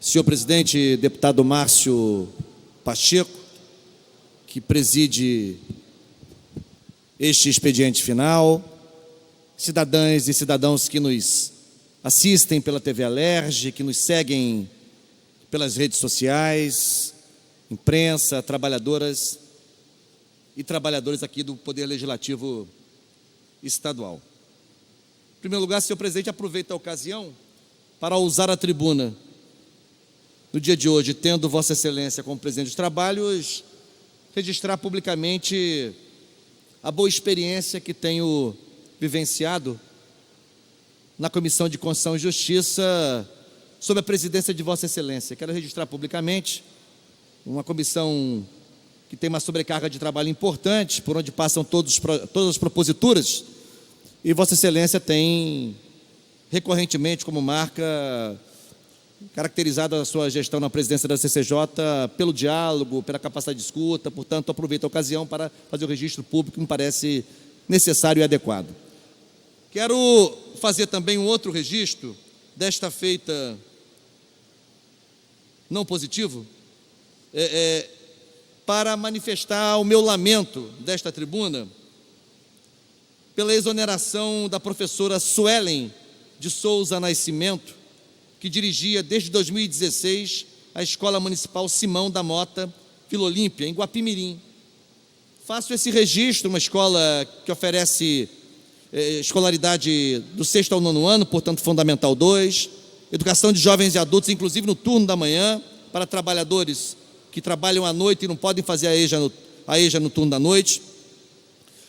Senhor presidente, deputado Márcio Pacheco, que preside este expediente final, cidadãs e cidadãos que nos assistem pela TV Alerj, que nos seguem pelas redes sociais, imprensa, trabalhadoras e trabalhadores aqui do Poder Legislativo Estadual. Em primeiro lugar, senhor presidente, aproveito a ocasião para usar a tribuna no dia de hoje, tendo Vossa Excelência como presidente dos trabalhos, registrar publicamente a boa experiência que tenho vivenciado na Comissão de Constituição e Justiça sob a presidência de Vossa Excelência. Quero registrar publicamente uma comissão que tem uma sobrecarga de trabalho importante, por onde passam todas as proposituras, e Vossa Excelência tem recorrentemente como marca caracterizado a sua gestão na presidência da CCJ pelo diálogo, pela capacidade de escuta. Portanto, aproveito a ocasião para fazer o registro público que me parece necessário e adequado. Quero fazer também um outro registro, desta feita não positivo, para manifestar o meu lamento desta tribuna pela exoneração da professora Suelen de Souza Nascimento, que dirigia desde 2016 a Escola Municipal Simão da Mota, Vila Olímpia, em Guapimirim. Faço esse registro, uma escola que oferece escolaridade do 6º ao 9º ano, portanto Fundamental 2, educação de jovens e adultos, inclusive no turno da manhã, para trabalhadores que trabalham à noite e não podem fazer a EJA no turno da noite.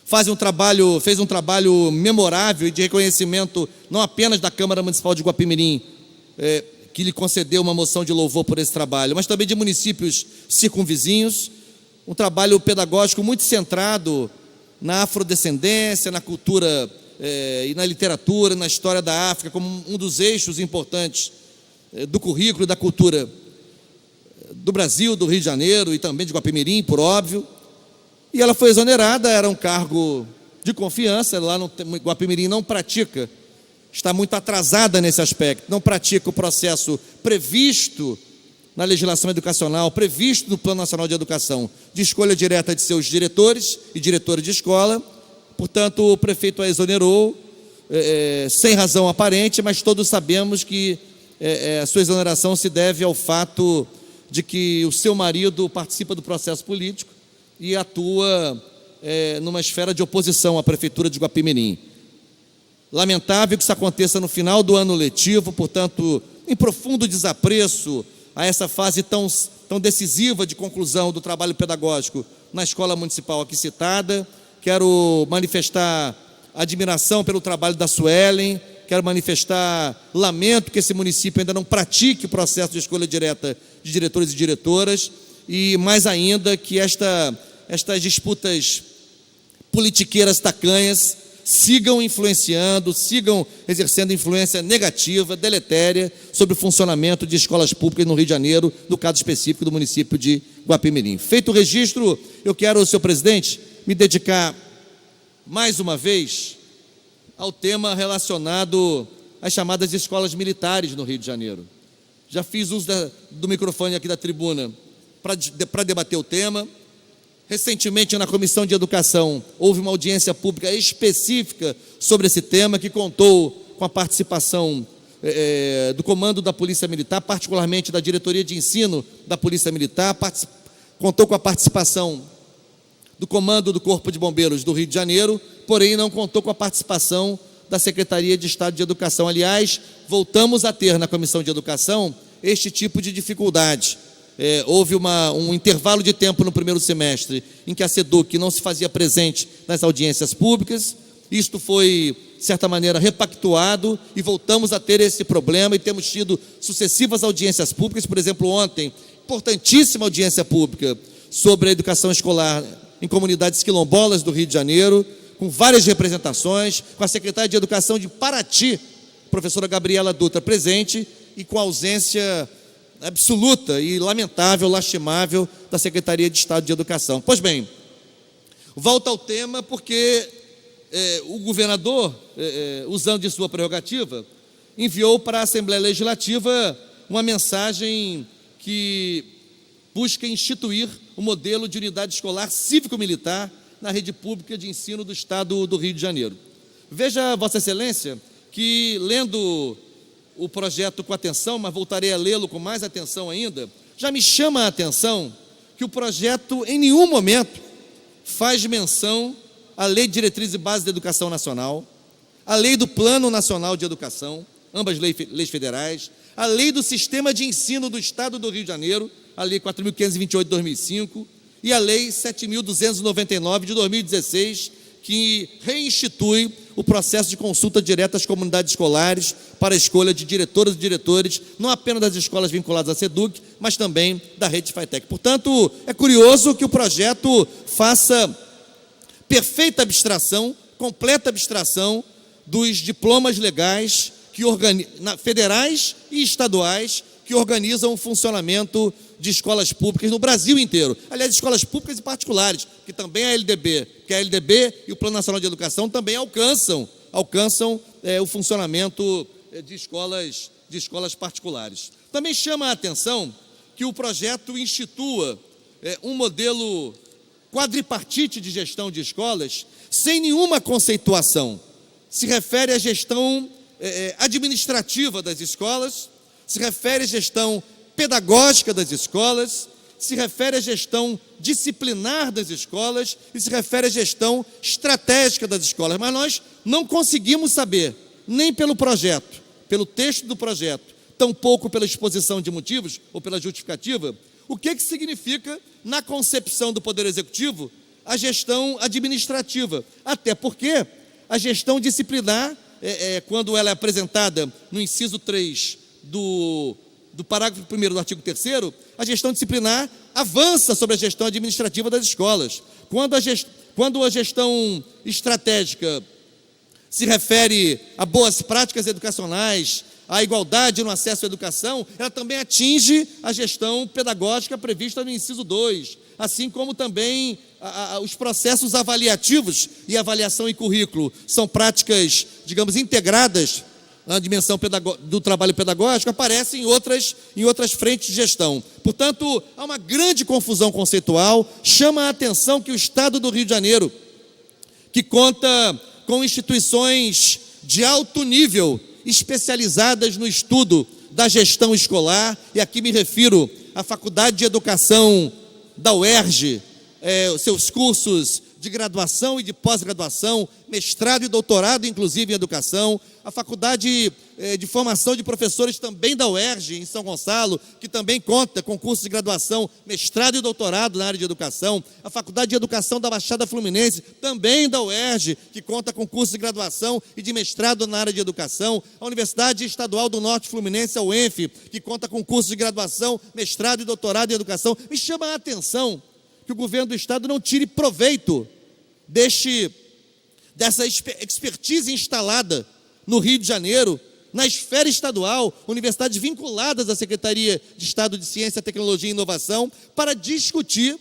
Fez um trabalho memorável e de reconhecimento, não apenas da Câmara Municipal de Guapimirim, que lhe concedeu uma moção de louvor por esse trabalho, mas também de municípios circunvizinhos, um trabalho pedagógico muito centrado na afrodescendência, na cultura e na literatura, na história da África, como um dos eixos importantes do currículo e da cultura do Brasil, do Rio de Janeiro e também de Guapimirim, por óbvio. E ela foi exonerada, era um cargo de confiança, lá no Guapimirim não pratica, está muito atrasada nesse aspecto, não pratica o processo previsto na legislação educacional, previsto no Plano Nacional de Educação, de escolha direta de seus diretores e diretoras de escola. Portanto, o prefeito a exonerou, sem razão aparente, mas todos sabemos que a sua exoneração se deve ao fato de que o seu marido participa do processo político e atua numa esfera de oposição à Prefeitura de Guapimirim. Lamentável que isso aconteça no final do ano letivo, portanto, em profundo desapreço a essa fase tão decisiva de conclusão do trabalho pedagógico na escola municipal aqui citada. Quero manifestar admiração pelo trabalho da Suelen, quero manifestar lamento que esse município ainda não pratique o processo de escolha direta de diretores e diretoras, e mais ainda que estas disputas politiqueiras tacanhas sigam influenciando, sigam exercendo influência negativa, deletéria, sobre o funcionamento de escolas públicas no Rio de Janeiro, no caso específico do município de Guapimirim. Feito o registro, eu quero, senhor presidente, me dedicar mais uma vez ao tema relacionado às chamadas escolas militares no Rio de Janeiro. Já fiz uso do microfone aqui da tribuna para debater o tema. Recentemente, na Comissão de Educação, houve uma audiência pública específica sobre esse tema, que contou com a participação do Comando da Polícia Militar, particularmente da Diretoria de Ensino da Polícia Militar, contou com a participação do Comando do Corpo de Bombeiros do Rio de Janeiro, porém não contou com a participação da Secretaria de Estado de Educação. Aliás, voltamos a ter na Comissão de Educação este tipo de dificuldade. Houve um intervalo de tempo no primeiro semestre em que a SEDUC não se fazia presente nas audiências públicas. Isto foi, de certa maneira, repactuado e voltamos a ter esse problema e temos tido sucessivas audiências públicas. Por exemplo, ontem, importantíssima audiência pública sobre a educação escolar em comunidades quilombolas do Rio de Janeiro, com várias representações, com a secretária de Educação de Paraty, professora Gabriela Dutra, presente, e com a ausência absoluta e lamentável, lastimável, da Secretaria de Estado de Educação. Pois bem, volta ao tema porque o governador, usando de sua prerrogativa, enviou para a Assembleia Legislativa uma mensagem que busca instituir o modelo de unidade escolar cívico-militar na rede pública de ensino do Estado do Rio de Janeiro. Veja, Vossa Excelência, que lendo o projeto com atenção, mas voltarei a lê-lo com mais atenção ainda, já me chama a atenção que o projeto em nenhum momento faz menção à Lei de Diretrizes e Bases da Educação Nacional, à Lei do Plano Nacional de Educação, ambas leis federais, a Lei do Sistema de Ensino do Estado do Rio de Janeiro, a Lei 4.528 de 2005, e a Lei 7.299 de 2016, que reinstitui o processo de consulta direta às comunidades escolares para a escolha de diretoras e diretores, não apenas das escolas vinculadas à SEDUC, mas também da rede FATEC. Portanto, é curioso que o projeto faça perfeita abstração, completa abstração dos diplomas legais federais e estaduais que organizam o funcionamento de escolas públicas no Brasil inteiro. Aliás, escolas públicas e particulares, que também a LDB, que a LDB e o Plano Nacional de Educação também alcançam o funcionamento de escolas particulares. Também chama a atenção que o projeto institua um modelo quadripartite de gestão de escolas sem nenhuma conceituação. Se refere à gestão administrativa das escolas, se refere à gestão pedagógica das escolas, se refere à gestão disciplinar das escolas e se refere à gestão estratégica das escolas. Mas nós não conseguimos saber, nem pelo projeto, pelo texto do projeto, tampouco pela exposição de motivos ou pela justificativa, o que significa, na concepção do Poder Executivo, a gestão administrativa. Até porque a gestão disciplinar, quando ela é apresentada no inciso 3 do parágrafo 1º do artigo 3º, a gestão disciplinar avança sobre a gestão administrativa das escolas. Quando a gestão estratégica se refere a boas práticas educacionais, a igualdade no acesso à educação, ela também atinge a gestão pedagógica prevista no inciso 2, assim como também os processos avaliativos e avaliação e currículo são práticas, digamos, integradas na dimensão do trabalho pedagógico, aparecem em outras frentes de gestão. Portanto, há uma grande confusão conceitual. Chama a atenção que o Estado do Rio de Janeiro, que conta com instituições de alto nível, especializadas no estudo da gestão escolar, e aqui me refiro à Faculdade de Educação da UERJ, seus cursos de graduação e de pós-graduação, mestrado e doutorado, inclusive em educação, a Faculdade de Formação de Professores também da UERJ, em São Gonçalo, que também conta com cursos de graduação, mestrado e doutorado na área de educação, a Faculdade de Educação da Baixada Fluminense, também da UERJ, que conta com cursos de graduação e de mestrado na área de educação, a Universidade Estadual do Norte Fluminense, a UENF, que conta com cursos de graduação, mestrado e doutorado em educação. Me chama a atenção que o governo do Estado não tire proveito dessa expertise instalada no Rio de Janeiro, na esfera estadual, universidades vinculadas à Secretaria de Estado de Ciência, Tecnologia e Inovação, para discutir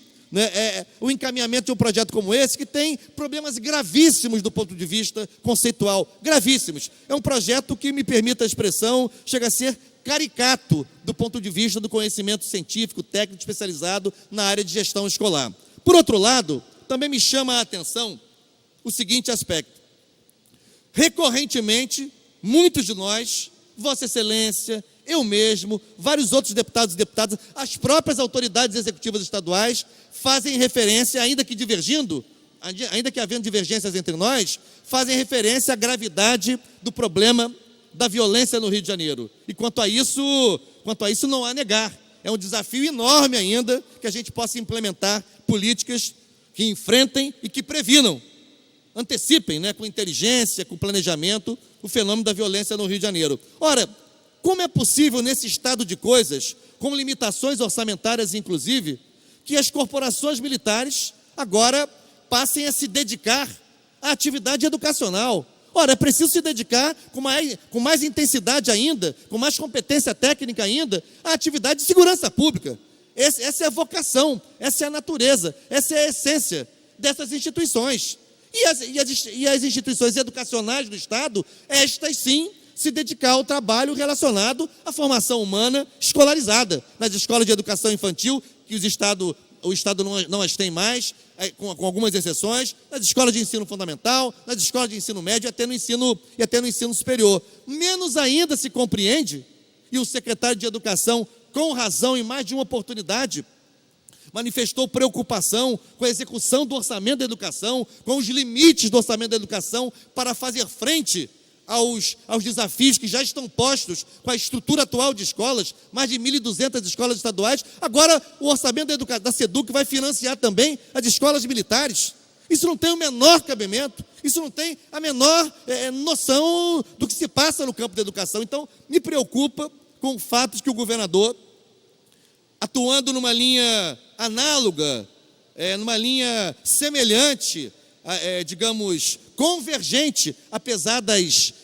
o encaminhamento de um projeto como esse, que tem problemas gravíssimos do ponto de vista conceitual, gravíssimos. É um projeto que, me permita a expressão, chega a ser caricato do ponto de vista do conhecimento científico, técnico, especializado na área de gestão escolar. Por outro lado, também me chama a atenção o seguinte aspecto. Recorrentemente, muitos de nós, Vossa Excelência, eu mesmo, vários outros deputados e deputadas, as próprias autoridades executivas estaduais fazem referência, ainda que havendo divergências entre nós, fazem referência à gravidade do problema da violência no Rio de Janeiro. E quanto a isso não há a negar. É um desafio enorme ainda que a gente possa implementar políticas que enfrentem e que previnam, antecipem, com inteligência, com planejamento, o fenômeno da violência no Rio de Janeiro. Ora, como é possível nesse estado de coisas, com limitações orçamentárias inclusive, que as corporações militares agora passem a se dedicar à atividade educacional? Ora, é preciso se dedicar com mais intensidade ainda, com mais competência técnica ainda, à atividade de segurança pública. Essa é a vocação, essa é a natureza, essa é a essência dessas instituições. E as instituições educacionais do Estado, estas sim, se dedicar ao trabalho relacionado à formação humana escolarizada, nas escolas de educação infantil, que o Estado não as tem mais, com algumas exceções, nas escolas de ensino fundamental, nas escolas de ensino médio e até no ensino superior. Menos ainda se compreende, e o secretário de Educação, com razão, em mais de uma oportunidade, manifestou preocupação com a execução do orçamento da educação, com os limites do orçamento da educação para fazer frente aos desafios que já estão postos com a estrutura atual de escolas, mais de 1.200 escolas estaduais. Agora o orçamento da SEDUC vai financiar também as escolas militares. Isso não tem o menor cabimento, isso não tem a menor noção do que se passa no campo da educação. Então, me preocupa com o fato de que o governador, atuando numa linha análoga, numa linha semelhante, digamos, convergente, apesar das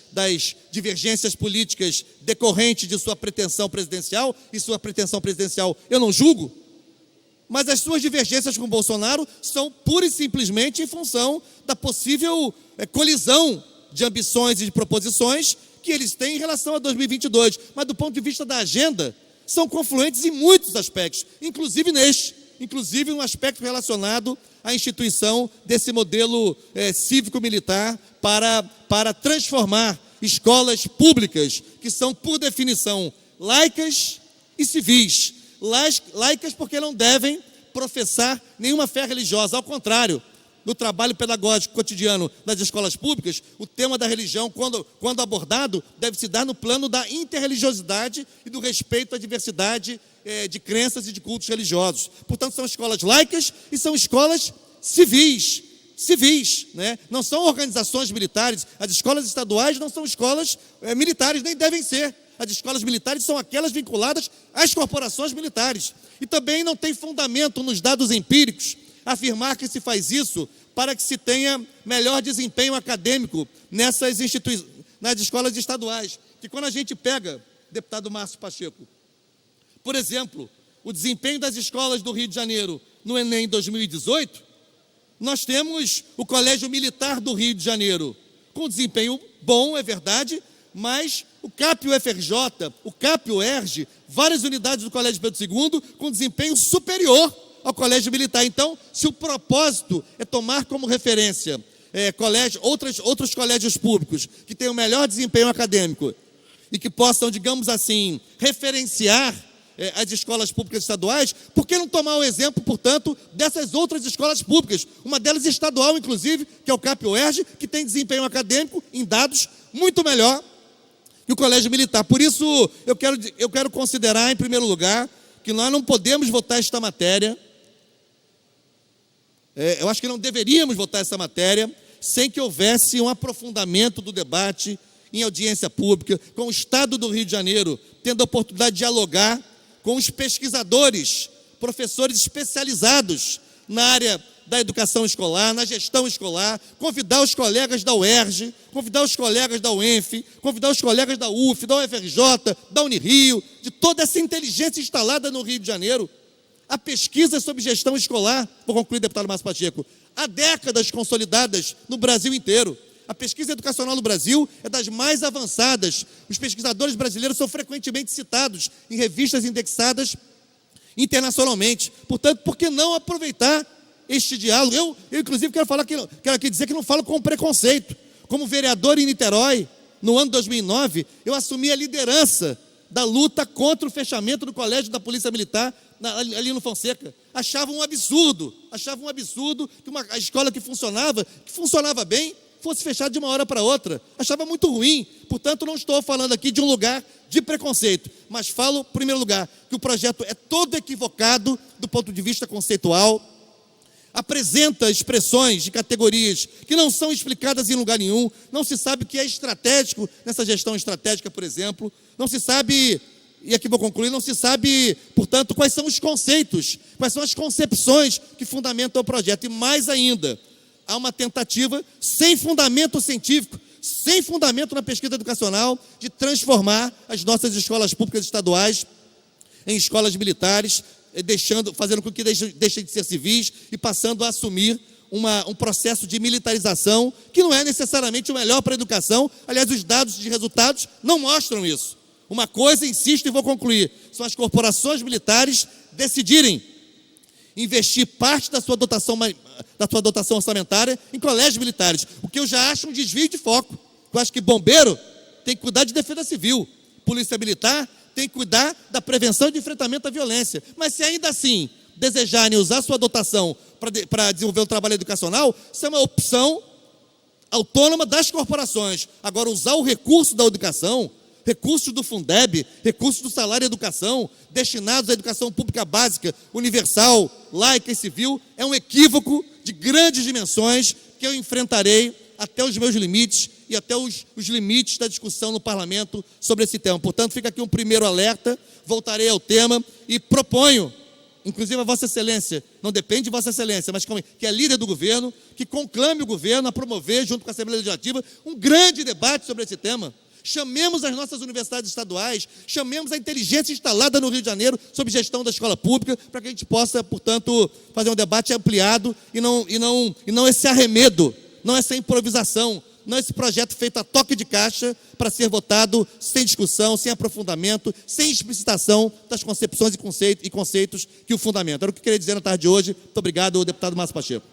divergências políticas decorrentes de sua pretensão presidencial, e sua pretensão presidencial eu não julgo, mas as suas divergências com Bolsonaro são pura e simplesmente em função da possível colisão de ambições e de proposições que eles têm em relação a 2022, mas do ponto de vista da agenda, são confluentes em muitos aspectos, inclusive um aspecto relacionado à instituição desse modelo cívico-militar para transformar escolas públicas, que são, por definição, laicas e civis. Laicas porque não devem professar nenhuma fé religiosa, ao contrário. No trabalho pedagógico cotidiano das escolas públicas, o tema da religião, quando abordado, deve se dar no plano da interreligiosidade e do respeito à diversidade de crenças e de cultos religiosos. Portanto, são escolas laicas e são escolas civis, né? Não são organizações militares. As escolas estaduais não são escolas militares, nem devem ser. As escolas militares são aquelas vinculadas às corporações militares. E também não tem fundamento nos dados empíricos afirmar que se faz isso para que se tenha melhor desempenho acadêmico nas escolas estaduais. Que quando a gente pega, deputado Márcio Pacheco, por exemplo, o desempenho das escolas do Rio de Janeiro no Enem 2018, nós temos o Colégio Militar do Rio de Janeiro com desempenho bom, é verdade, mas o CAP e o FRJ, o CAP e o ERJ, várias unidades do Colégio Pedro II com desempenho superior ao Colégio Militar. Então, se o propósito é tomar como referência outros colégios públicos que tenham melhor desempenho acadêmico e que possam, digamos assim, referenciar as escolas públicas estaduais, por que não tomar o exemplo, portanto, dessas outras escolas públicas? Uma delas estadual, inclusive, que é o CAP e o ERJ, que tem desempenho acadêmico em dados muito melhor que o Colégio Militar. Por isso, eu quero considerar, em primeiro lugar, que nós não podemos votar esta matéria. Eu acho que não deveríamos votar essa matéria sem que houvesse um aprofundamento do debate em audiência pública, com o Estado do Rio de Janeiro tendo a oportunidade de dialogar com os pesquisadores, professores especializados na área da educação escolar, na gestão escolar, convidar os colegas da UERJ, convidar os colegas da UENF, convidar os colegas da UF, da UFRJ, da Unirio, de toda essa inteligência instalada no Rio de Janeiro. A pesquisa sobre gestão escolar, vou concluir, deputado Márcio Pacheco, há décadas consolidadas no Brasil inteiro. A pesquisa educacional no Brasil é das mais avançadas. Os pesquisadores brasileiros são frequentemente citados em revistas indexadas internacionalmente. Portanto, por que não aproveitar este diálogo? Eu inclusive, quero aqui dizer que não falo com preconceito. Como vereador em Niterói, no ano 2009, eu assumi a liderança da luta contra o fechamento do Colégio da Polícia Militar, ali no Fonseca. Achava um absurdo que a escola que funcionava bem, fosse fechada de uma hora para outra. Achava muito ruim. Portanto, não estou falando aqui de um lugar de preconceito, mas falo, em primeiro lugar, que o projeto é todo equivocado do ponto de vista conceitual, apresenta expressões de categorias que não são explicadas em lugar nenhum, não se sabe o que é estratégico nessa gestão estratégica, por exemplo, não se sabe, e aqui vou concluir, não se sabe, portanto, quais são os conceitos, quais são as concepções que fundamentam o projeto. E mais ainda, há uma tentativa sem fundamento científico, sem fundamento na pesquisa educacional, de transformar as nossas escolas públicas estaduais em escolas militares, fazendo com que deixem de ser civis e passando a assumir um processo de militarização que não é necessariamente o melhor para a educação. Aliás, os dados de resultados não mostram isso. Uma coisa, insisto e vou concluir, são as corporações militares decidirem investir parte da sua dotação orçamentária em colégios militares, o que eu já acho um desvio de foco. Eu acho que bombeiro tem que cuidar de defesa civil, polícia militar tem que cuidar da prevenção e de enfrentamento à violência. Mas se ainda assim desejarem usar sua dotação para desenvolver o trabalho educacional, isso é uma opção autônoma das corporações. Agora, usar o recurso da educação, recursos do Fundeb, recursos do salário e educação, destinados à educação pública básica, universal, laica e civil, é um equívoco de grandes dimensões que eu enfrentarei até os meus limites e até os limites da discussão no parlamento sobre esse tema. Portanto, fica aqui um primeiro alerta, voltarei ao tema e proponho, inclusive a Vossa Excelência, não depende de Vossa Excelência, mas que é líder do governo, que conclame o governo a promover, junto com a Assembleia Legislativa, um grande debate sobre esse tema. Chamemos as nossas universidades estaduais, chamemos a inteligência instalada no Rio de Janeiro sobre gestão da escola pública, para que a gente possa, portanto, fazer um debate ampliado e não esse arremedo, não essa improvisação, não esse projeto feito a toque de caixa para ser votado sem discussão, sem aprofundamento, sem explicitação das concepções e conceitos que o fundamentam. Era o que eu queria dizer na tarde de hoje. Muito obrigado, deputado Márcio Pacheco.